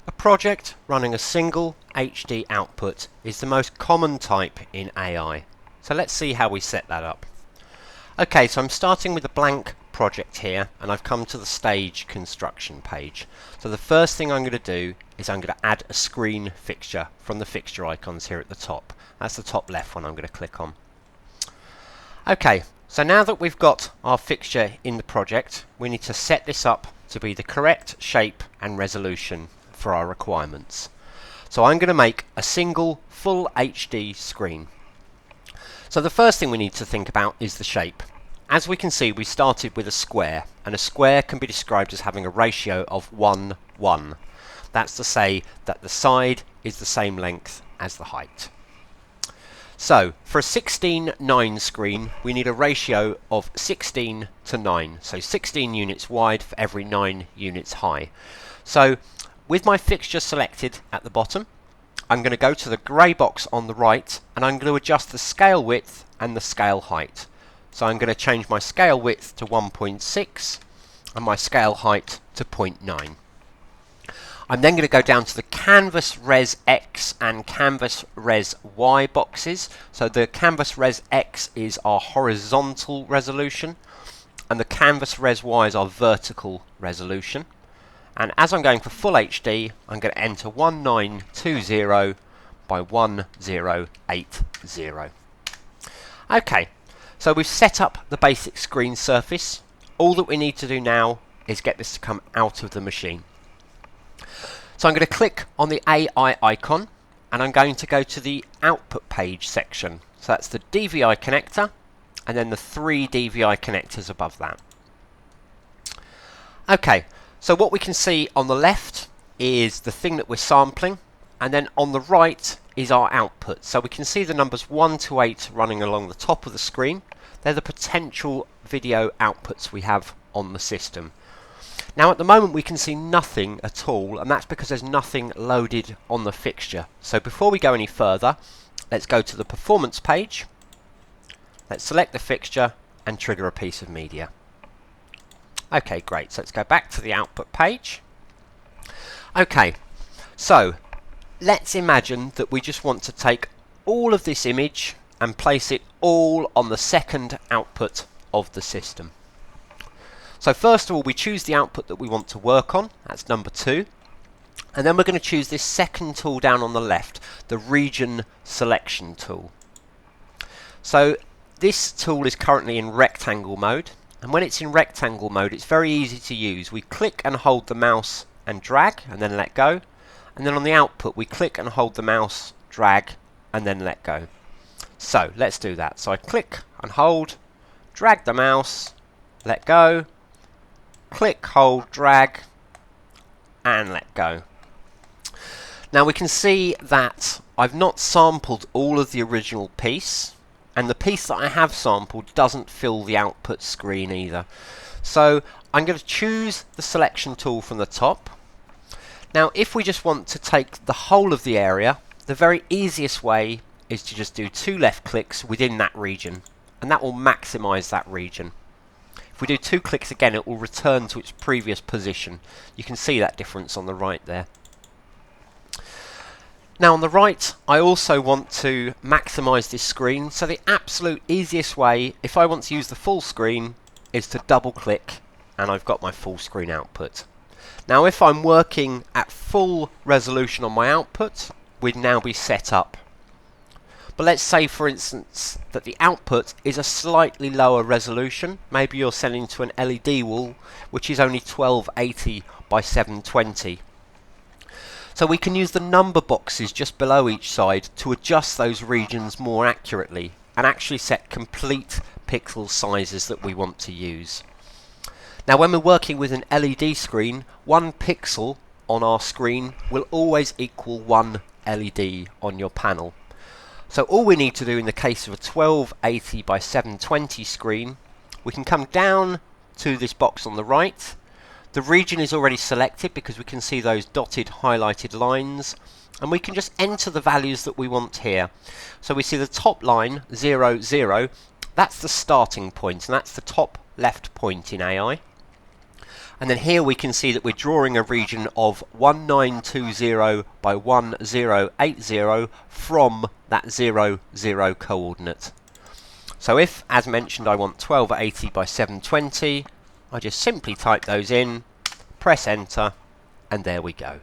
A project running a single HD output is the most common type in AI. So let's see how we set that up. Okay, so I'm starting with a blank project here, and I've come to the stage construction page. So the first thing I'm going to do is I'm going to add a screen fixture from the fixture icons here at the top. That's the top left one I'm going to click on. Okay, so now that we've got our fixture in the project, we need to set this up to be the correct shape and resolution for our requirements. So I'm going to make a single full HD screen. So the first thing we need to think about is the shape. As we can see, we started with a square, and a square can be described as having a ratio of 1:1. That's to say that the side is the same length as the height. So for a 16:9 screen, we need a ratio of 16:9, so 16 units wide for every 9 units high. So with my fixture selected at the bottom, I'm going to go to the grey box on the right, and I'm going to adjust the scale width and the scale height. So I'm going to change my scale width to 1.6 and my scale height to 0.9. I'm then going to go down to the Canvas Res X and Canvas Res Y boxes. So the Canvas Res X is our horizontal resolution, and the Canvas Res Y is our vertical resolution. And as I'm going for full HD, I'm going to enter 1920 by 1080. Okay, so we've set up the basic screen surface. All that we need to do now is get this to come out of the machine. So I'm going to click on the AI icon, and I'm going to go to the output page section. So that's the DVI connector, and then the 3 DVI connectors above that. Okay, so what we can see on the left is the thing that we're sampling, and then on the right is our output. So we can see the numbers 1 to 8 running along the top of the screen. They're the potential video outputs we have on the system. Now at the moment we can see nothing at all, and that's because there's nothing loaded on the fixture. So before we go any further, let's go to the performance page. Let's select the fixture and trigger a piece of media. Okay, great. So let's go back to the output page. Okay, so let's imagine that we just want to take all of this image and place it all on the second output of the system. So first of all, we choose the output that we want to work on. That's number 2. And then we're going to choose this second tool down on the left, the region selection tool. So this tool is currently in rectangle mode. And when it's in rectangle mode, it's very easy to use. We click and hold the mouse and drag, and then let go. And then on the output, we click and hold the mouse, drag, and then let go. So let's do that. So I click and hold, drag the mouse, let go, click, hold, drag, and let go. Now we can see that I've not sampled all of the original piece, and the piece that I have sampled doesn't fill the output screen either. So I'm going to choose the selection tool from the top. Now if we just want to take the whole of the area, the very easiest way is to just do 2 left clicks within that region, and that will maximize that region. If we do 2 clicks again, it will return to its previous position. You can see that difference on the right there. Now on the right, I also want to maximize this screen, so the absolute easiest way, if I want to use the full screen, is to double click, and I've got my full screen output. Now if I'm working at full resolution on my output, we'd now be set up. But let's say for instance that the output is a slightly lower resolution. Maybe you're selling to an LED wall which is only 1280 by 720. So we can use the number boxes just below each side to adjust those regions more accurately and actually set complete pixel sizes that we want to use. Now when we're working with an LED screen, 1 pixel on our screen will always equal 1 LED on your panel. So all we need to do in the case of a 1280 by 720 screen, we can come down to this box on the right. The region is already selected because we can see those dotted highlighted lines, and we can just enter the values that we want here. So we see the top line 0, 0, that's the starting point, and that's the top left point in AI. And then here we can see that we're drawing a region of 1920 by 1080 from that 0, 0 coordinate. So if, as mentioned, I want 1280 by 720, I just simply type those in, press enter, and there we go.